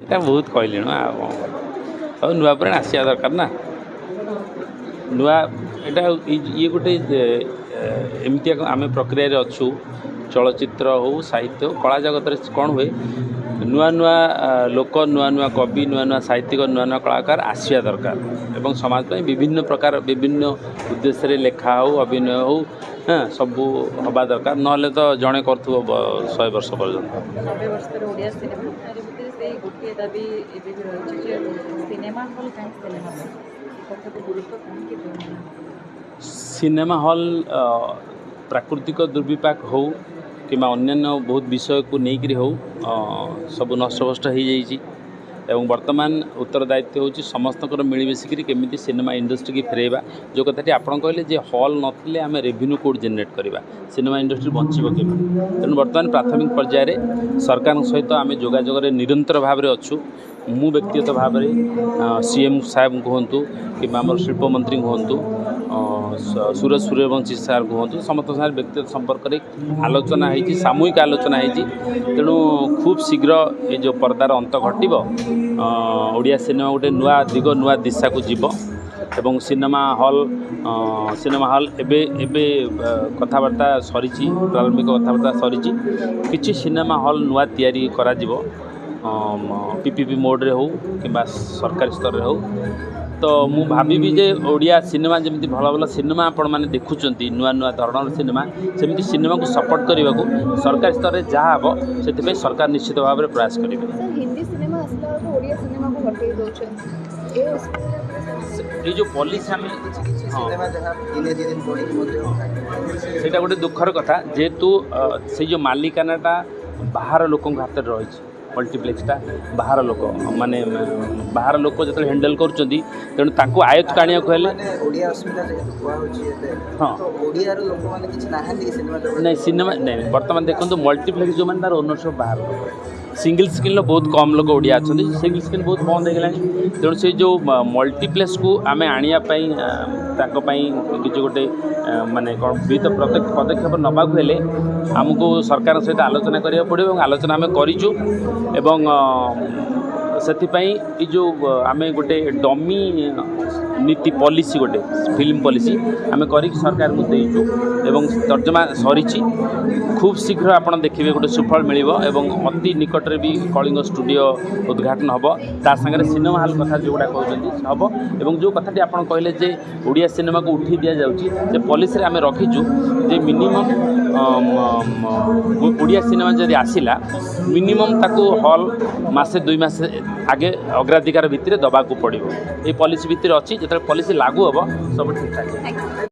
এটা ବହୁତ କହିଲେଣି ଆଉ ନୂଆ ପ୍ରାଣ ଆସିବା ଦରକାର ନା ନୂଆ ଏଇଟା ଇଏ ଗୋଟେ ଏମିତି ଆମେ ପ୍ରକ୍ରିୟାରେ ଅଛୁ ଚଳଚ୍ଚିତ୍ର ହଉ ସାହିତ୍ୟ ହଉ କଳା ଜଗତରେ କ'ଣ ହୁଏ ନୂଆ ନୂଆ ଲୋକ ନୂଆ ନୂଆ କବି ନୂଆ ନୂଆ ସାହିତ୍ୟିକ ନୂଆ ନୂଆ କଳାକାର ଆସିବା ଦରକାର ଏବଂ ସମାଜ ପାଇଁ ବିଭିନ୍ନ ପ୍ରକାର ବିଭିନ୍ନ ଉଦ୍ଦେଶ୍ୟରେ ଲେଖା ହଉ ଅଭିନୟ ହଉ ହଁ ସବୁ ହେବା ଦରକାର ନହେଲେ ତ ଜଣେ କରୁଥିବ 100 ବର୍ଷ ପର୍ଯ୍ୟନ୍ତ। 90 ବର୍ଷର ଓଡ଼ିଆ ସିନେମା ତାରି ଭିତରେ ସେଇ ଗୋଟିଏ ଦାବି ଏବେ ବି ରହିଛି ଯେ ସିନେମା ହଲ୍ କାହିଁ ସିନେମା ହଲ୍ ଏ କଥାକୁ ଗୁରୁତ୍ୱ କାହିଁକି ଦେଉନାହାନ୍ତି? ସିନେମା ହଲ୍ ପ୍ରାକୃତିକ ଦୁର୍ବିପାକ ହଉ କିମ୍ବା ଅନ୍ୟାନ୍ୟ ବହୁତ ବିଷୟକୁ ନେଇକରି ହଉ ସବୁ ନଷ୍ଟଭଷ୍ଟ ହୋଇଯାଇଛି ଏବଂ ବର୍ତ୍ତମାନ ଉତ୍ତରଦାୟିତ୍ୱ ହେଉଛି ସମସ୍ତଙ୍କର ମିଳିମିଶିକରି କେମିତି ସିନେମା ଇଣ୍ଡଷ୍ଟ୍ରିକି ଫେରାଇବା ଯେଉଁ କଥାଟି ଆପଣ କହିଲେ ଯେ ହଲ୍ ନଥିଲେ ଆମେ ରେଭିନ୍ୟୁ କୋଉଠି ଜେନେରେଟ୍ କରିବା ସିନେମା ଇଣ୍ଡଷ୍ଟ୍ରି ବଞ୍ଚିବ କେମିତି ତେଣୁ ବର୍ତ୍ତମାନ ପ୍ରାଥମିକ ପର୍ଯ୍ୟାୟରେ ସରକାରଙ୍କ ସହିତ ଆମେ ଯୋଗାଯୋଗରେ ନିରନ୍ତର ଭାବରେ ଅଛୁ ମୁଁ ବ୍ୟକ୍ତିଗତ ଭାବରେ ସିଏମ୍ ସାହେବ କୁହନ୍ତୁ କିମ୍ବା ଆମର ଶିଳ୍ପମନ୍ତ୍ରୀ କୁହନ୍ତୁ ସୁରେଶ ସୂର୍ଯ୍ୟବଂଶୀ ସାର୍ କୁହନ୍ତୁ ସମସ୍ତଙ୍କ ସାଙ୍ଗରେ ବ୍ୟକ୍ତିଗତ ସମ୍ପର୍କରେ ଆଲୋଚନା ହେଇଛି ସାମୂହିକ ଆଲୋଚନା ହେଇଛି ତେଣୁ ଖୁବ୍ ଶୀଘ୍ର ଏ ଯେଉଁ ପର୍ଦ୍ଦାର ଅନ୍ତ ଘଟିବ ଓଡ଼ିଆ ସିନେମା ଗୋଟେ ନୂଆ ଦିଗ ନୂଆ ଦିଶାକୁ ଯିବ ଏବଂ ସିନେମା ହଲ୍ ଏବେ କଥାବାର୍ତ୍ତା ସରିଛି ପ୍ରାରମ୍ଭିକ କଥାବାର୍ତ୍ତା ସରିଛି କିଛି ସିନେମା ହଲ୍ ନୂଆ ତିଆରି କରାଯିବ PPP ମୋଡ଼ରେ ହେଉ କିମ୍ବା ସରକାରୀ ସ୍ତରରେ ହେଉ ତ ମୁଁ ଭାବିବି ଯେ ଓଡ଼ିଆ ସିନେମା ଯେମିତି ଭଲ ଭଲ ସିନେମା ଆପଣମାନେ ଦେଖୁଛନ୍ତି ନୂଆ ନୂଆ ଧରଣର ସିନେମା ସେମିତି ସିନେମାକୁ ସପୋର୍ଟ କରିବାକୁ ସରକାରୀ ସ୍ତରରେ ଯାହା ହେବ ସେଥିପାଇଁ ସରକାର ନିଶ୍ଚିତ ଭାବରେ ପ୍ରୟାସ କରିବେ। ହିନ୍ଦୀ ସିନେମା ଆସିଲା ବେଳକୁ ଓଡ଼ିଆ ସିନେମାକୁ ହଟେଇ ଦେଉଛନ୍ତି এই যে পলিসি আমি সেটা গোটে দুঃখর কথা যেহেতু সেই যে মালিকানাটা বাহার লোক হাতের রয়েছে মল্টিপ্লেক্সটা বাহার লোক মানে বাহার লোক যেত হ্যান্ডেল করছেন তেমন তাকে আয়ত্ত আনিବାକୁ ହେଲେ ହଁ ନାଇଁ ସିନେମା ନାଇଁ ବର୍ତ୍ତମାନ ଦେଖନ୍ତୁ ମଲ୍ଟିପ୍ଲେକ୍ସ ଯେଉଁମାନେ ତାର ଓନରସିପ୍ ବାହାର ଲୋକ ସିଙ୍ଗଲ ସ୍କ୍ରିନ୍ର ବହୁତ କମ୍ ଲୋକ ଓଡ଼ିଆ ଅଛନ୍ତି ସିଙ୍ଗଲ ସ୍କ୍ରିନ୍ ବହୁତ ବନ୍ଦ ହେଇଗଲାଣି ତେଣୁ ସେଇ ଯେଉଁ ମଲ୍ଟିପ୍ଲେକ୍ସକୁ ଆମେ ଆଣିବା ପାଇଁ ତାଙ୍କ ପାଇଁ କିଛି ଗୋଟେ ମାନେ କ'ଣ ବିହିତ ପ୍ରତ୍ୟେକ ପଦକ୍ଷେପ ନେବାକୁ ହେଲେ ଆମକୁ ସରକାରଙ୍କ ସହିତ ଆଲୋଚନା କରିବାକୁ ପଡ଼ିବ ଏବଂ ଆଲୋଚନା ଆମେ କରିଛୁ ଏବଂ ସେଥିପାଇଁ ଏ ଯେଉଁ ଆମେ ଗୋଟେ ଡମି ନୀତି ପଲିସି ଗୋଟେ ଫିଲ୍ମ ପଲିସି ଆମେ କରିକି ସରକାରଙ୍କୁ ଦେଇଛୁ ଏବଂ ତର୍ଜମା ସରିଛି ଖୁବ୍ ଶୀଘ୍ର ଆପଣ ଦେଖିବେ ଗୋଟେ ସୁଫଳ ମିଳିବ ଏବଂ ଅତି ନିକଟରେ ବି କଳିଙ୍ଗ ଷ୍ଟୁଡ଼ିଓ ଉଦ୍ଘାଟନ ହେବ ତା ସାଙ୍ଗରେ ସିନେମା ହଲ୍ କଥା ଯେଉଁଗୁଡ଼ା କହୁଛନ୍ତି ହେବ ଏବଂ ଯେଉଁ କଥାଟି ଆପଣ କହିଲେ ଯେ ଓଡ଼ିଆ ସିନେମାକୁ ଉଠାଇ ଦିଆଯାଉଛି ଯେ ପଲିସିରେ ଆମେ ରଖିଛୁ ଯେ ମିନିମମ୍ ଓଡ଼ିଆ ସିନେମା ଯଦି ଆସିଲା ମିନିମମ୍ ତାକୁ ହଲ୍ ମାସେ 2 ମାସ ଆଗେ ଅଗ୍ରାଧିକାର ଭିତରେ ଦେବାକୁ ପଡ଼ିବ ଏ ପଲିସି ଭିତରେ ଅଛି ଯେତେବେଳେ ପଲିସି ଲାଗୁ ହେବ ସବୁ ଠିକ୍ ଠାକ୍।